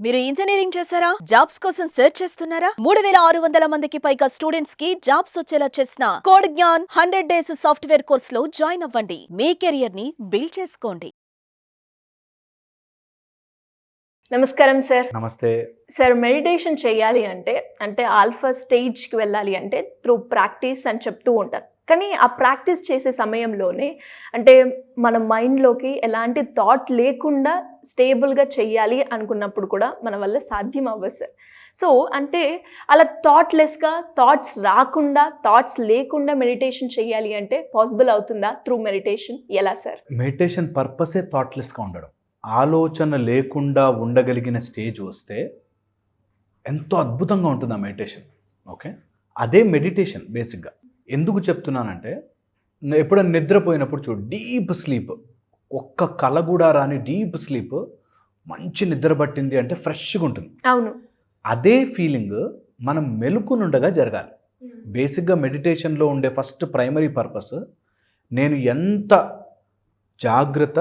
మీరు ఇంజనీరింగ్ చేశారా? జాబ్స్ కోసం సెర్చ్ చేస్తున్నారా? 3600 మందికి పైగా స్టూడెంట్స్ కి జాబ్స్ వచ్చేలా చేసిన code Gyan 100 days software course లో జాయిన్ అవ్వండి. మీ కెరియర్ ని బిల్డ్ చేసుకోండి. నమస్కారం సార్. నమస్తే సార్, మెడిటేషన్ చేయాలి అంటే ఆల్ఫా స్టేజ్కి వెళ్ళాలి అంటే త్రూ ప్రాక్టీస్ అని చెప్తూ ఉంటారు. కానీ ఆ ప్రాక్టీస్ చేసే సమయంలోనే అంటే మన మైండ్లోకి ఎలాంటి థాట్ లేకుండా స్టేబుల్గా చెయ్యాలి అనుకున్నప్పుడు కూడా మన వల్ల సాధ్యం అవ్వదు సార్. సో అంటే అలా థాట్లెస్గా థాట్స్ రాకుండా థాట్స్ లేకుండా మెడిటేషన్ చేయాలి అంటే పాసిబుల్ అవుతుందా త్రూ మెడిటేషన్? ఎలా సార్? మెడిటేషన్ పర్పసే థాట్లెస్గా ఉండడం. ఆలోచన లేకుండా ఉండగలిగిన స్టేజ్ వస్తే ఎంతో అద్భుతంగా ఉంటుంది ఆ మెడిటేషన్. ఓకే, అదే మెడిటేషన్ బేసిక్గా. ఎందుకు చెప్తున్నానంటే, ఎప్పుడైనా నిద్రపోయినప్పుడు చూడు, డీప్ స్లీప్, ఒక్క కల కూడా రాని డీప్ స్లీప్, మంచి నిద్ర పట్టింది అంటే ఫ్రెష్గా ఉంటుంది. అవును, అదే ఫీలింగ్ మనం మెలుకునుండగా జరగాలి. బేసిక్గా మెడిటేషన్లో ఉండే ఫస్ట్ ప్రైమరీ పర్పస్, నేను ఎంత జాగ్రత్త,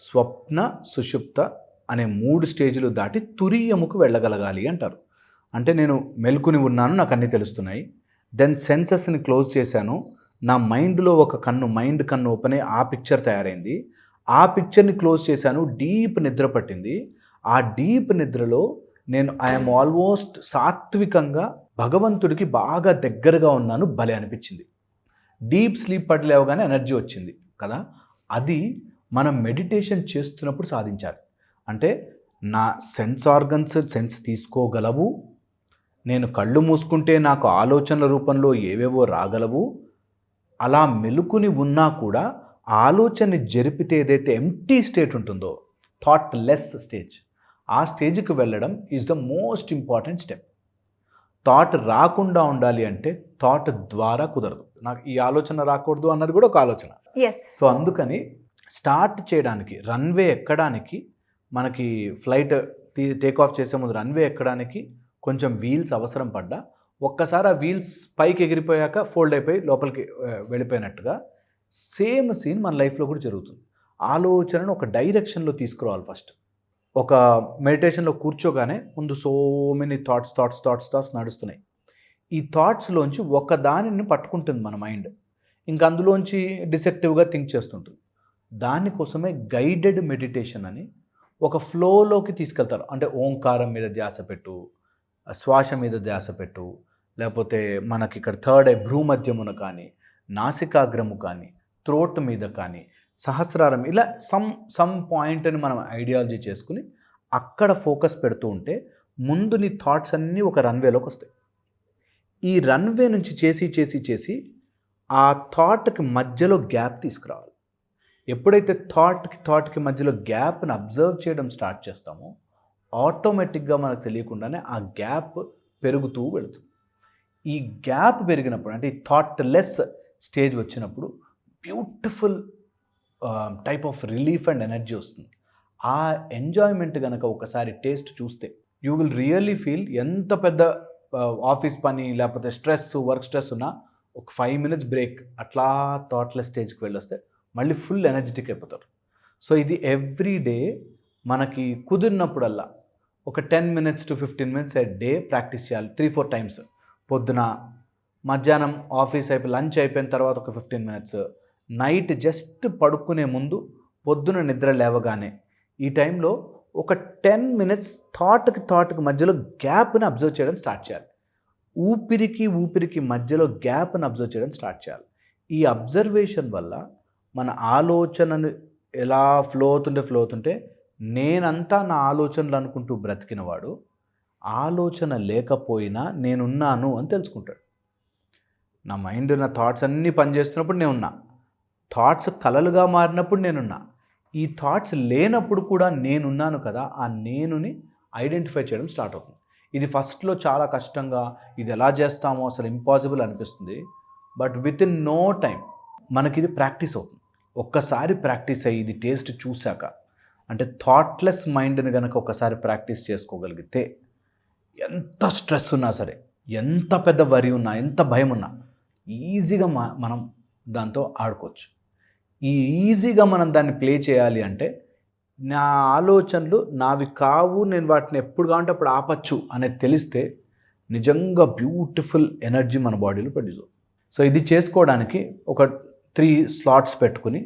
స్వప్న, సుషుప్త అనే 3 స్టేజ్లు దాటి తురియముకు వెళ్ళగలగాలి అంటారు. అంటే నేను మెలుకుని ఉన్నాను, నాకు అన్నీ తెలుస్తున్నాయి, దెన్ సెన్సెస్ని క్లోజ్ చేశాను, నా మైండ్లో ఒక మైండ్ కన్ను ఓపెన్ అయ్యి ఆ పిక్చర్ తయారైంది, ఆ పిక్చర్ని క్లోజ్ చేశాను, డీప్ నిద్ర పట్టింది. ఆ డీప్ నిద్రలో నేను ఐఎమ్ ఆల్మోస్ట్ సాత్వికంగా భగవంతుడికి బాగా దగ్గరగా ఉన్నాను, భలే అనిపించింది. డీప్ స్లీప్ పడి లేవగానే ఎనర్జీ వచ్చింది కదా. అది మనం మెడిటేషన్ చేస్తున్నప్పుడు సాధించాలి. అంటే నా సెన్స్ ఆర్గన్స్ సెన్స్ తీసుకోగలవు, నేను కళ్ళు మూసుకుంటే నాకు ఆలోచనల రూపంలో ఏవేవో రాగలవు, అలా మెలుకుని ఉన్నా కూడా ఆలోచనని జరిపితే ఏదైతే ఎంప్టీ స్టేట్ ఉంటుందో, థాట్ లెస్ స్టేజ్, ఆ స్టేజ్కి వెళ్ళడం is the most important step. Thought రాకుండా ఉండాలి అంటే థాట్ ద్వారా కుదరదు. నాకు ఈ ఆలోచన రాకూడదు అన్నది కూడా ఒక ఆలోచన. సో అందుకని స్టార్ట్ చేయడానికి, రన్వే ఎక్కడానికి, మనకి ఫ్లైట్ టేక్ ఆఫ్ చేసే ముందు రన్వే ఎక్కడానికి కొంచెం వీల్స్ అవసరం పడ్డా, ఒక్కసారి ఆ వీల్స్ పైకి ఎగిరిపోయాక ఫోల్డ్ అయిపోయి లోపలికి వెళ్ళిపోయినట్టుగా సేమ్ సీన్ మన లైఫ్లో కూడా జరుగుతుంది. ఆలోచనను ఒక డైరెక్షన్లో తీసుకురావాలి. ఫస్ట్ ఒక మెడిటేషన్లో కూర్చోగానే ముందు సో మెనీ థాట్స్ నడుస్తున్నాయి. ఈ థాట్స్లోంచి ఒక దానిని పట్టుకుంటుంది మన మైండ్, ఇంకా అందులోంచి డిసెక్టివ్గా థింక్ చేస్తుంటుంది. దానికోసమే గైడెడ్ మెడిటేషన్ అని ఒక ఫ్లోలోకి తీసుకెళ్తారు. అంటే ఓంకారం మీద ధ్యాస పెట్టు, శ్వాస మీద ధ్యాస పెట్టు, లేకపోతే మనకి ఇక్కడ థర్డ్ ఐ భ్రూమధ్యమున కానీ, నాసికాగ్రము కానీ, థ్రోట్ మీద కానీ, సహస్రారం, ఇలా సమ్ పాయింట్ అని మనం ఐడియాలజీ చేసుకుని అక్కడ ఫోకస్ పెడుతూ ఉంటే ముందు నీ థాట్స్ అన్నీ ఒక రన్వేలోకి వస్తాయి. ఈ రన్వే నుంచి చేసి ఆ థాట్కి మధ్యలో గ్యాప్ తీసుకురావాలి. ఎప్పుడైతే థాట్కి మధ్యలో గ్యాప్ని అబ్జర్వ్ చేయడం స్టార్ట్ చేస్తామో, ఆటోమేటిక్గా మనకు తెలియకుండానే ఆ గ్యాప్ పెరుగుతూ వెళుతుంది. ఈ గ్యాప్ పెరిగినప్పుడు, అంటే ఈ థాట్ లెస్ స్టేజ్ వచ్చినప్పుడు beautiful type of relief and energy వస్తుంది. ఆ ఎంజాయ్మెంట్ కనుక ఒకసారి టేస్ట్ చూస్తే యూ విల్ రియల్లీ ఫీల్, ఎంత పెద్ద ఆఫీస్ పని లేకపోతే వర్క్ స్ట్రెస్ ఉన్నా ఒక 5 minutes బ్రేక్ అట్లా థాట్లెస్ స్టేజ్కి వెళ్ళొస్తే మళ్ళీ ఫుల్ ఎనర్జెటిక్ అయిపోతారు. సో ఇది ఎవ్రీ డే మనకి కుదిరినప్పుడల్లా ఒక 10 minutes to 15 minutes a day practice చేయాలి. 3-4 times. పొద్దున, మధ్యాహ్నం ఆఫీస్ అయిపోయి లంచ్ అయిపోయిన తర్వాత ఒక 15 minutes, నైట్ జస్ట్ పడుకునే ముందు, పొద్దున నిద్ర లేవగానే, ఈ టైంలో ఒక 10 minutes థాట్కి మధ్యలో గ్యాప్ని అబ్జర్వ్ చేయడం స్టార్ట్ చేయాలి. ఊపిరికి మధ్యలో గ్యాప్ని అబ్జర్వ్ చేయడం స్టార్ట్ చేయాలి. ఈ అబ్జర్వేషన్ వల్ల మన ఆలోచనను ఎలా ఫ్లో అవుతుంటే నేనంతా నా ఆలోచనలు అనుకుంటూ బ్రతికినవాడు ఆలోచన లేకపోయినా నేనున్నాను అని తెలుసుకుంటాడు. నా మైండ్, నా థాట్స్ అన్నీ పనిచేస్తున్నప్పుడు నేనున్నా, థాట్స్ కలలుగా మారినప్పుడు నేనున్నా, ఈ థాట్స్ లేనప్పుడు కూడా నేనున్నాను కదా, ఆ నేనుని ఐడెంటిఫై చేయడం స్టార్ట్ అవుతుంది. ఇది ఫస్ట్లో చాలా కష్టంగా, ఇది ఎలా చేస్తామో అసలు ఇంపాసిబుల్ అనిపిస్తుంది. But within no time మనకి ఇది ప్రాక్టీస్ అవుతుంది. ఒక్కసారి ప్రాక్టీస్ అయ్యి ఇది టేస్ట్ చూశాక, అంటే థాట్లెస్ మైండ్ని కనుక ఒకసారి ప్రాక్టీస్ చేసుకోగలిగితే, ఎంత స్ట్రెస్ ఉన్నా సరే, ఎంత పెద్ద వరి ఉన్నా, ఎంత భయం ఉన్నా ఈజీగా మనం దాంతో ఆడుకోవచ్చు. ఈ ఈజీగా మనం దాన్ని ప్లే చేయాలి అంటే నా ఆలోచనలు నావి కావు, నేను వాటిని ఎప్పుడు కావాలంటే అప్పుడు ఆపచ్చు అనేది తెలిస్తే నిజంగా బ్యూటిఫుల్ ఎనర్జీ మన బాడీలో ప్రొడ్యూస్ అవుతుంది. సో ఇది చేసుకోవడానికి ఒక 3 స్లాట్స్ పెట్టుకుని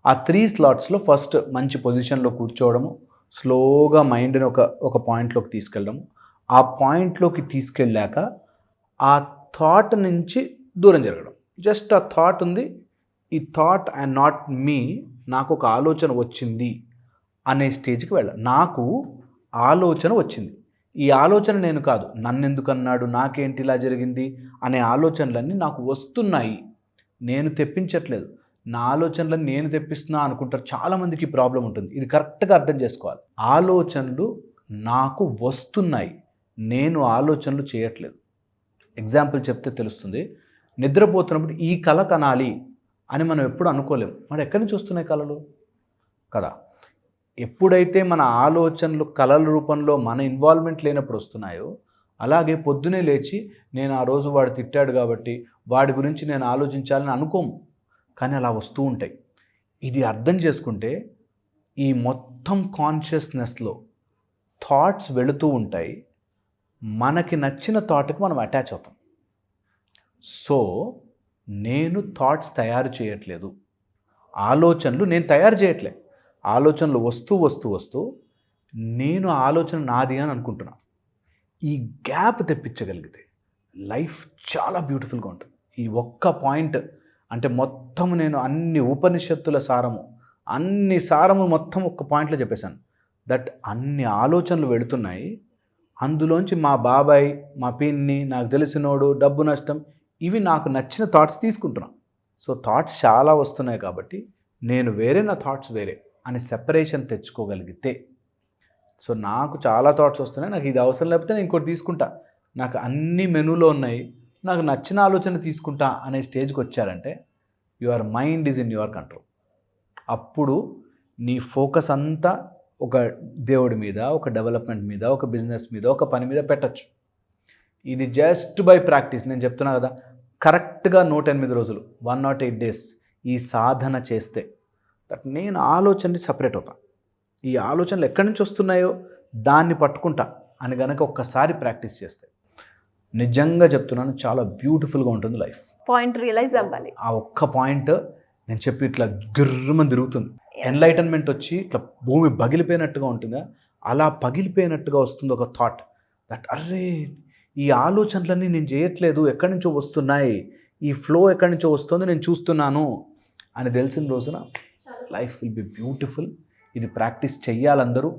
ఆ 3 స్లాట్స్లో ఫస్ట్ మంచి పొజిషన్లో కూర్చోవడము, స్లోగా మైండ్ని ఒక పాయింట్లోకి తీసుకెళ్ళడము, ఆ పాయింట్లోకి తీసుకెళ్ళాక ఆ థాట్ నుంచి దూరం జరగడం. జస్ట్ ఆ థాట్ ఉంది, ఈ థాట్ అండ్ నాట్ మీ, నాకు ఒక ఆలోచన వచ్చింది అనే స్టేజ్కి వెళ్ళాలి. నాకు ఆలోచన వచ్చింది, ఈ ఆలోచన నేను కాదు, నన్ను ఎందుకు అన్నాడు, నాకేంటి ఇలా జరిగింది అనే ఆలోచనలన్నీ నాకు వస్తున్నాయి, నేను తెప్పించట్లేదు. నా ఆలోచనలను నేను తెప్పిస్తున్నా అనుకుంటారు. చాలామందికి ప్రాబ్లం ఉంటుంది. ఇది కరెక్ట్గా అర్థం చేసుకోవాలి. ఆలోచనలు నాకు వస్తున్నాయి, నేను ఆలోచనలు చేయట్లేదు. ఎగ్జాంపుల్ చెప్తే తెలుస్తుంది. నిద్రపోతున్నప్పుడు ఈ కళ కనాలి అని మనం ఎప్పుడు అనుకోలేము. మరి ఎక్కడి నుంచి వస్తున్నాయి కళలు కదా? ఎప్పుడైతే మన ఆలోచనలు కళల రూపంలో మన ఇన్వాల్వ్మెంట్ లేనప్పుడు వస్తున్నాయో, అలాగే పొద్దునే లేచి నేను ఆ రోజు వాడు తిట్టాడు కాబట్టి వాడి గురించి నేను ఆలోచించాలని అనుకోము, కానీ అలా వస్తూ ఉంటాయి. ఇది అర్థం చేసుకుంటే ఈ మొత్తం కాన్షియస్నెస్లో థాట్స్ వెళుతూ ఉంటాయి. మనకి నచ్చిన థాట్కి మనం అటాచ్ అవుతాం. సో నేను థాట్స్ తయారు చేయట్లేదు, ఆలోచనలు నేను తయారు చేయట్లేదు. ఆలోచనలు వస్తూ వస్తూ వస్తూ నేను ఆలోచన నాది అని అనుకుంటున్నాను. ఈ గ్యాప్ తెప్పించగలిగితే లైఫ్ చాలా బ్యూటిఫుల్గా ఉంటుంది. ఈ ఒక్క పాయింట్ అంటే మొత్తం నేను అన్ని ఉపనిషత్తుల సారము, అన్ని సారము మొత్తం ఒక్క పాయింట్లో చెప్పేశాను. దట్ అన్ని ఆలోచనలు వెళుతున్నాయి. అందులోంచి మా బాబాయ్, మా పిన్ని, నాకు తెలిసినోడు, డబ్బు నష్టం, ఇవి నాకు నచ్చిన థాట్స్ తీసుకుంటున్నాను. సో థాట్స్ చాలా వస్తున్నాయి కాబట్టి నేను వేరే, నా థాట్స్ వేరే అని సెపరేషన్ తెచ్చుకోగలిగితే, సో నాకు చాలా థాట్స్ వస్తున్నాయి, నాకు ఇది అవసరం లేకపోతే నేను ఇంకోటి తీసుకుంటా, నాకు అన్ని మెనూలో ఉన్నాయి, నాకు నచ్చిన ఆలోచన తీసుకుంటా అనే స్టేజ్కి వచ్చారంటే your mind is in your control. అప్పుడు నీ ఫోకస్ అంతా ఒక దేవుడి మీద, ఒక డెవలప్మెంట్ మీద, ఒక బిజినెస్ మీద, ఒక పని మీద పెట్టచ్చు. ఇది జస్ట్ బై ప్రాక్టీస్. నేను చెప్తున్నా కదా, కరెక్ట్గా 108 రోజులు 108 days ఈ సాధన చేస్తే దట్ నేను ఆలోచనని సపరేట్ అవుతాను. ఈ ఆలోచనలు ఎక్కడి నుంచి వస్తున్నాయో దాన్ని పట్టుకుంటా అని కనుక ఒక్కసారి ప్రాక్టీస్ చేస్తే నిజంగా చెప్తున్నాను, చాలా బ్యూటిఫుల్గా ఉంటుంది లైఫ్. పాయింట్ రియలైజ్ అవ్వాలి. ఆ ఒక్క పాయింట్ నేను చెప్పి ఇట్లా గిర్రమని తిరుగుతుంది. ఎన్లైటన్మెంట్ వచ్చి ఇట్లా భూమి పగిలిపోయినట్టుగా ఉంటుందా, అలా పగిలిపోయినట్టుగా వస్తుంది ఒక థాట్. దట్ అర్రే ఈ ఆలోచనలన్నీ నేను చేయట్లేదు, ఎక్కడి నుంచో వస్తున్నాయి, ఈ ఫ్లో ఎక్కడి నుంచో వస్తుంది, నేను చూస్తున్నాను అని తెలిసిన రోజున లైఫ్ విల్ బి బ్యూటిఫుల్. ఇది ప్రాక్టీస్ చెయ్యాలందరూ.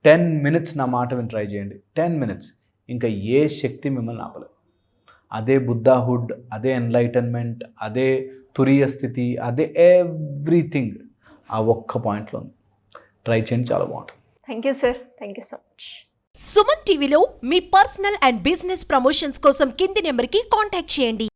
10 minutes నా మాట విని ట్రై చేయండి. 10 minutes, ఇంకా ఏ శక్తి మిమ్మల్ని ఆపలేదు. అదే బుద్ధాహుడ్, అదే ఎన్లైటన్మెంట్, అదే తురీయ స్థితి, అదే ఎవ్రీథింగ్ ఆ ఒక్క పాయింట్లో ఉంది. ట్రై చేయండి, చాలా బాగుంటుంది. Thank you sir, thank you so much. Suman టీవీలో మీ పర్సనల్ అండ్ బిజినెస్ ప్రమోషన్స్ కోసం కింది నెంబర్కి కాంటాక్ట్ చేయండి.